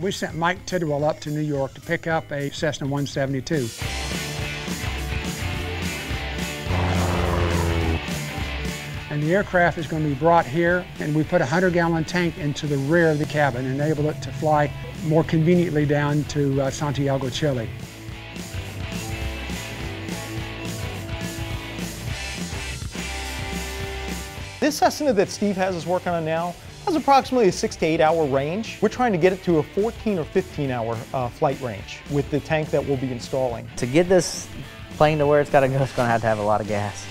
We sent Mike Tidwell up to New York to pick up a Cessna 172. And the aircraft is going to be brought here, and we put a 100-gallon tank into the rear of the cabin and enable it to fly more conveniently down to Santiago, Chile. This Cessna that Steve has us working on now has approximately a 6 to 8 hour range. We're trying to get it to a 14 or 15 hour flight range with the tank that we'll be installing. To get this plane to where it's got to go, it's going to have a lot of gas.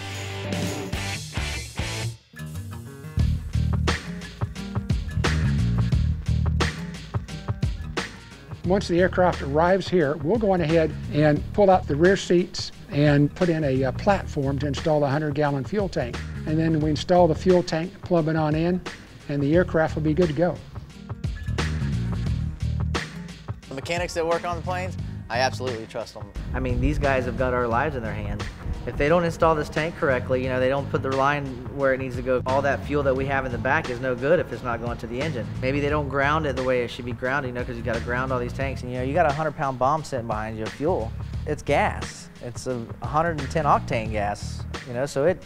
Once the aircraft arrives here, we'll go on ahead and pull out the rear seats and put in a platform to install the 100-gallon fuel tank. And then we install the fuel tank, plug it on in, and the aircraft will be good to go. The mechanics that work on the planes, I absolutely trust them. I mean, these guys have got our lives in their hands. If they don't install this tank correctly, you know, they don't put the line where it needs to go, all that fuel that we have in the back is no good if it's not going to the engine. Maybe they don't ground it the way it should be grounded, you know, because you got to ground all these tanks. And, you know, you got a 100-pound bomb sitting behind you of fuel. It's gas. It's a 110 octane gas, you know, so at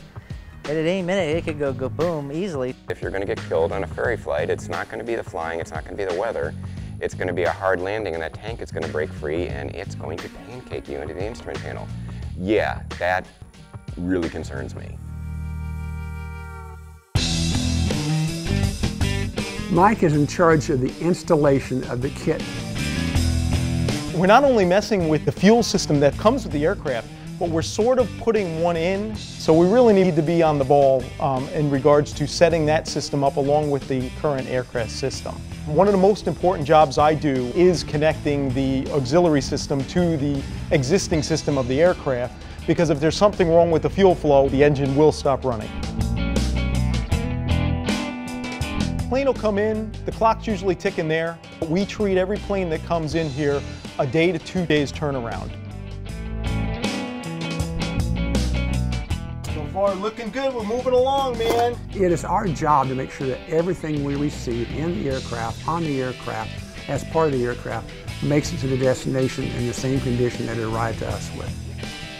any minute it could go boom easily. If you're going to get killed on a ferry flight, it's not going to be the flying, it's not going to be the weather. It's going to be a hard landing, and that tank is going to break free, and it's going to pancake you into the instrument panel. Yeah, that really concerns me. Mike is in charge of the installation of the kit. We're not only messing with the fuel system that comes with the aircraft, but we're sort of putting one in. So we really need to be on the ball in regards to setting that system up along with the current aircraft system. One of the most important jobs I do is connecting the auxiliary system to the existing system of the aircraft, because if there's something wrong with the fuel flow, the engine will stop running. Plane will come in, the clock's usually ticking there. We treat every plane that comes in here a day to 2 days turnaround. So far, looking good, we're moving along, man. It is our job to make sure that everything we receive in the aircraft, on the aircraft, as part of the aircraft, makes it to the destination in the same condition that it arrived to us with.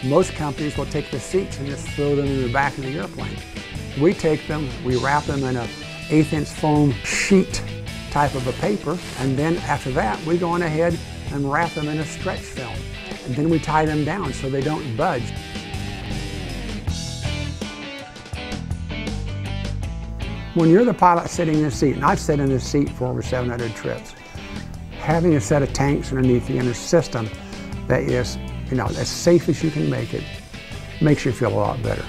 Most companies will take the seats and just throw them in the back of the airplane. We take them, we wrap them in a 1/8-inch foam sheet type of a paper, and then after that we go on ahead and wrap them in a stretch film. And then we tie them down so they don't budge. When you're the pilot sitting in the seat, and I've sat in this seat for over 700 trips, having a set of tanks underneath you in a system that is, you know, as safe as you can make it, makes you feel a lot better.